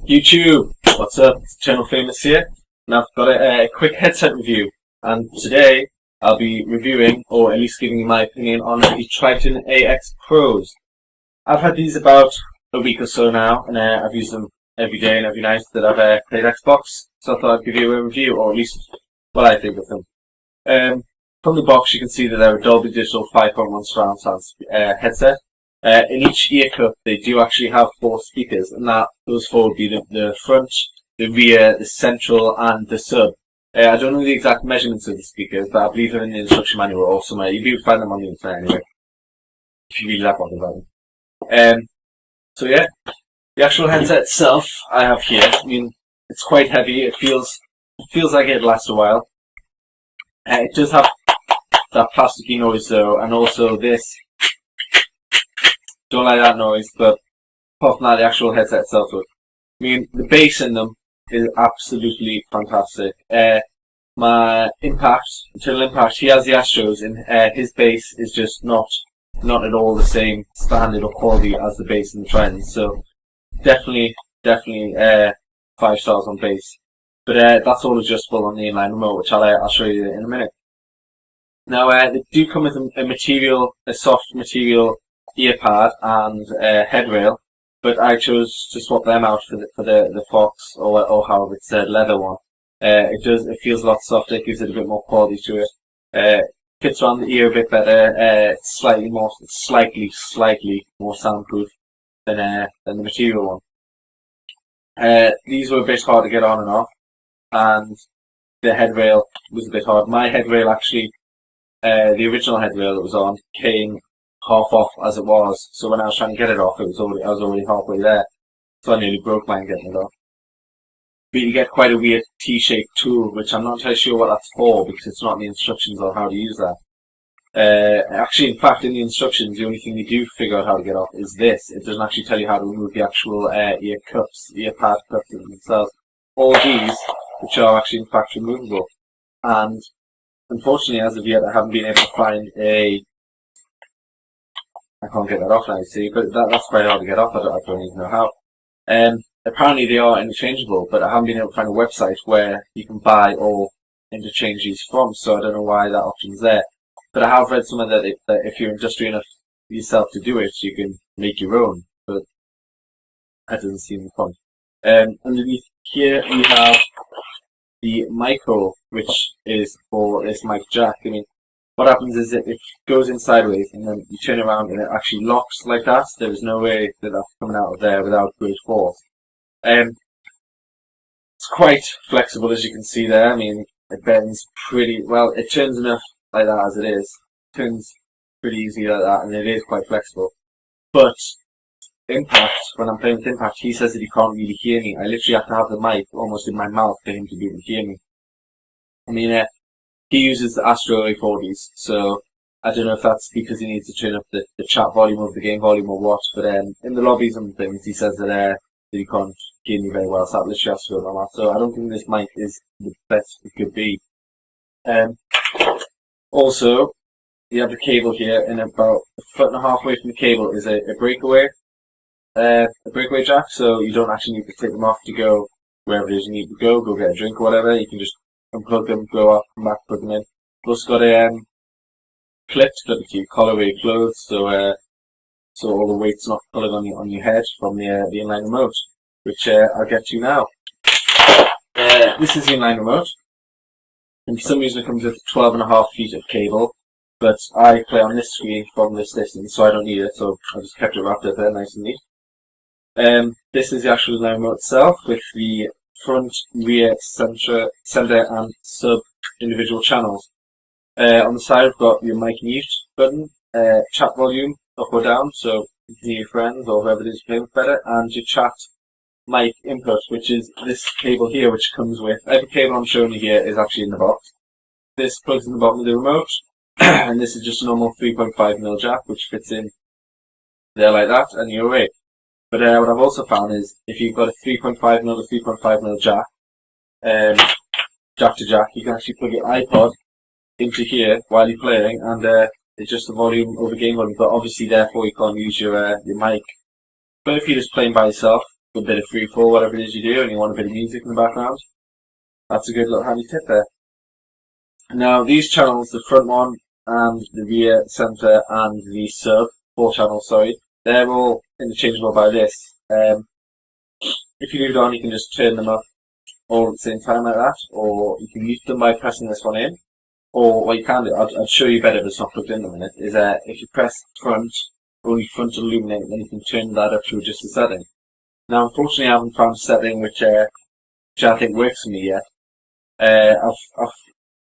YouTube, what's up? It's Channel Famous here, and I've got a quick headset review. And today I'll be reviewing, or at least giving you my opinion on the TRITTON AX Pros. I've had these about a week or so now, and I've used them every day and every night that I've played Xbox. So I thought I'd give you a review, or at least what I think of them. From the box, you can see that they're a Dolby Digital 5.1 surround sound headset. In each ear cup, they do actually have 4 speakers, and those 4 would be the front, the rear, the central, and the sub. I don't know the exact measurements of the speakers, but I believe they're in the instruction manual or somewhere. You do find them on the internet anyway, if you really like what about them. So yeah, the actual headset itself I have here. I mean, it's quite heavy. It feels like it lasts a while. It does have that plasticky noise though, and also this. Don't like that noise, but apart from that, the actual headset itself would. I mean, the bass in them is absolutely fantastic. My internal impact, he has the Astros, and his bass is just not at all the same standard or quality as the bass in the Trends. So definitely 5 stars on bass. But that's all adjustable on the inline remote, which I'll show you in a minute. Now they do come with a soft material ear pad and head rail, but I chose to swap them out for the Fox or however it's a leather one. It feels a lot softer. It gives it a bit more quality to it. Fits around the ear a bit better. It's slightly more soundproof than the material one. These were a bit hard to get on and off, and the head rail was a bit hard. My head rail actually, the original head rail that was on, came half off as it was, so when I was trying to get it off, I was already halfway there, so I nearly broke mine getting it off. But you get quite a weird T-shaped tool, which I'm not entirely sure what that's for, because it's not in the instructions on how to use that. Actually, in fact, in the instructions, the only thing you do figure out how to get off is this. It doesn't actually tell you how to remove the actual ear pad cups themselves. All these, which are actually in fact removable. And unfortunately, as of yet, I haven't been able to find I can't get that off now, you see, but that's quite hard to get off. I don't even know how. Apparently they are interchangeable, but I haven't been able to find a website where you can buy or interchange these from, so I don't know why that option's there. But I have read somewhere that if you're industrious enough yourself to do it, you can make your own, but that doesn't seem the point. Underneath here we have the mic hole, which is for this mic jack. I mean, what happens is it goes in sideways, and then you turn around and it actually locks like that. There is no way that that's coming out of there without great force. It's quite flexible, as you can see there. I mean, it bends pretty well. It turns enough like that as it is. It turns pretty easily like that, and it is quite flexible. But Impact, when I'm playing with Impact, he says that he can't really hear me. I literally have to have the mic almost in my mouth for him to be able to hear me. I mean, he uses the Astro A40s, so I don't know if that's because he needs to turn up the chat volume of the game volume or what, but in the lobbies and things, he says that he can't hear me very well, so that literally has to go on that. So I don't think this mic is the best it could be. Also, you have the cable here, and about 1.5 feet away from the cable is a breakaway jack, so you don't actually need to take them off to go wherever it is you need to go get a drink or whatever. You can just unplug them, go up, come back, plug them in. Plus got a clip to keep your collar where your clothes, so all the weight's not pulling on your head from the inline remote, which I'll get to now. This is the inline remote, and for some reason it comes with 12.5 feet of cable, but I play on this screen from this distance, so I don't need it, so I just kept it wrapped up there nice and neat. This is the actual inline remote itself, with the front, rear, center and sub individual channels. On the side we've got your mic mute button, chat volume up or down, so you can hear your friends or whoever it is you're playing with better, and your chat mic input, which is this cable here, which comes with every cable I'm showing you here is actually in the box. This plugs in the bottom of the remote, and this is just a normal 3.5mm jack, which fits in there like that, and you're away. But what I've also found is if you've got a 3.5mm to 3.5mm jack, jack to jack, you can actually plug your iPod into here while you're playing, and adjust the volume over game volume. But obviously, therefore, you can't use your mic. But if you're just playing by yourself, a bit of free fall, whatever it is you do, and you want a bit of music in the background. That's a good little handy tip there. Now these channels, the front one and the rear, center, and the sub, 4 channels, sorry, they're all interchangeable by this. If you leave it on, you can just turn them up all at the same time like that, or you can mute them by pressing this one in. Or what you can do, I'll show you better if it's not plugged in a minute, is if you press front, only front will illuminate, then you can turn that up to adjust the setting. Now unfortunately I haven't found a setting which I think works for me yet.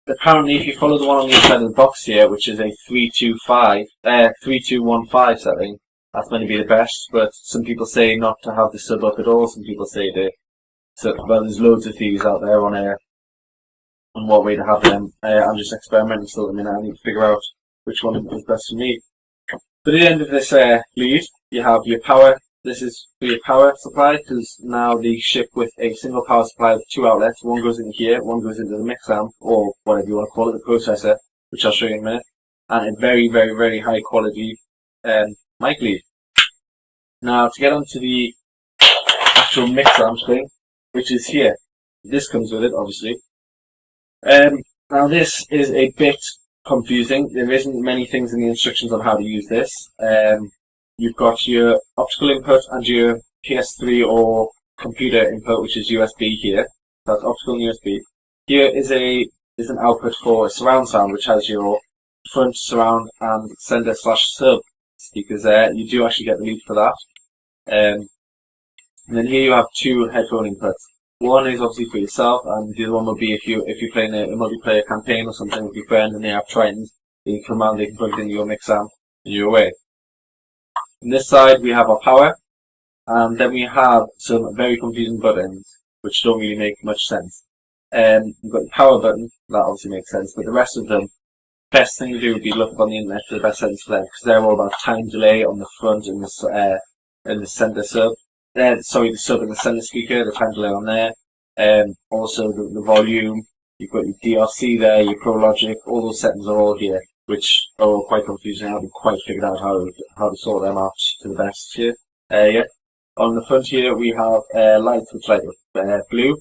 Apparently if you follow the one on the inside of the box here, which is a 3215 setting, that's going to be the best, but some people say not to have the sub up at all, some people say to, well, there's loads of theories out there on what way to have them. I'm just experimenting still at the minute. I need to figure out which one is best for me. But at the end of this lead, you have your power. This is for your power supply, because now they ship with a single power supply with 2 outlets. One goes into here, one goes into the MixAmp, or whatever you want to call it, the processor, which I'll show you in a minute, and a very, very, very high quality mic lead. Now to get onto the actual MixAmp thing, which is here, this comes with it, obviously. Now this is a bit confusing. There isn't many things in the instructions on how to use this. You've got your optical input and your PS3 or computer input, which is USB here. That's optical and USB. Here is an output for surround sound, which has your front, surround, and sender/sub speakers there. You do actually get the lead for that. And then here you have 2 headphone inputs. One is obviously for yourself, and the other one will be if you're playing a multiplayer campaign or something with your friend and they have TRITTONs, you can command, they can plug it into your MixAmp and you're away. On this side we have our power, and then we have some very confusing buttons which don't really make much sense. You've got the power button, that obviously makes sense, but the rest of them, best thing to do would be look up on the internet for the best settings for them, because they're all about time delay on the front and the center sub. The sub and the center speaker, the time delay on there. Also the volume, you've got your DRC there, your Pro Logic, all those settings are all here, which are all quite confusing. I haven't quite figured out how to sort them out to the best here. Yeah. On the front here we have lights which light up blue.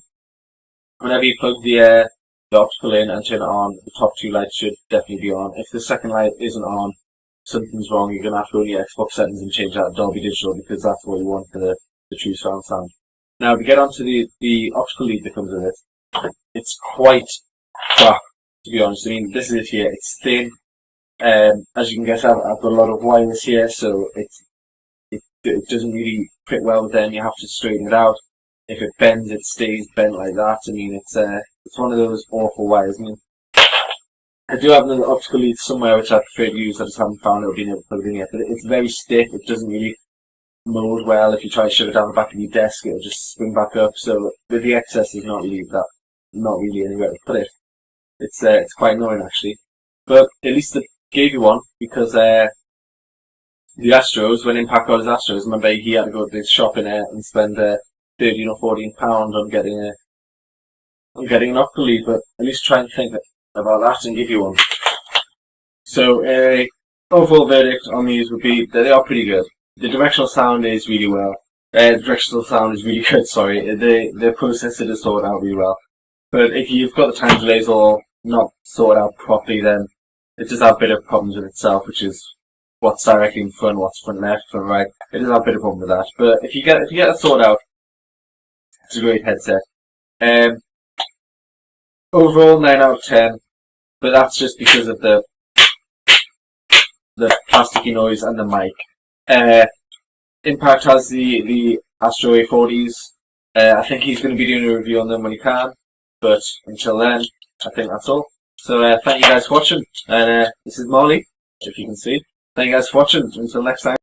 Whenever you plug the optical in and turn it on, the top 2 lights should definitely be on. If the second light isn't on, something's wrong. You're going to have to go to your Xbox settings and change that to Dolby Digital, because that's what you want for the true surround sound. Now to get onto the optical lead that comes with it, it's quite crap, to be honest. I mean, this is it here, it's thin. As you can guess, I've got a lot of wires here, so it doesn't really fit well with them. You have to straighten it out. If it bends, it stays bent like that. I mean, it's one of those awful wires. I mean, I do have another optical lead somewhere which I prefer to use. I just haven't found it or been able to plug it in yet. But it's very stiff. It doesn't really mold well. If you try to shove it down the back of your desk, it'll just spring back up. So with the excess, there's not really anywhere to put it. It's quite annoying actually. But at least they gave you one, because the Astros, when Impact got his Astros, remember he had to go to this shop in there and spend £13 or £14 on getting an optical lead. But at least try and think about that and give you one. So overall verdict on these would be that they are pretty good. The directional sound is really well. Directional sound is really good. Sorry, the processor is sorted out really well. But if you've got the time delays all not sorted out properly, then it does have a bit of problems with itself, which is what's directly in front, what's front left, front right. It does have a bit of a problem with that. But if you get that sorted out, it's a great headset. Overall 9 out of 10. But that's just because of the plasticky noise and the mic. Impact has the Astro A40s. I think he's going to be doing a review on them when he can. But until then, I think that's all. So thank you guys for watching. And this is Molly, if you can see. Thank you guys for watching. Until next time.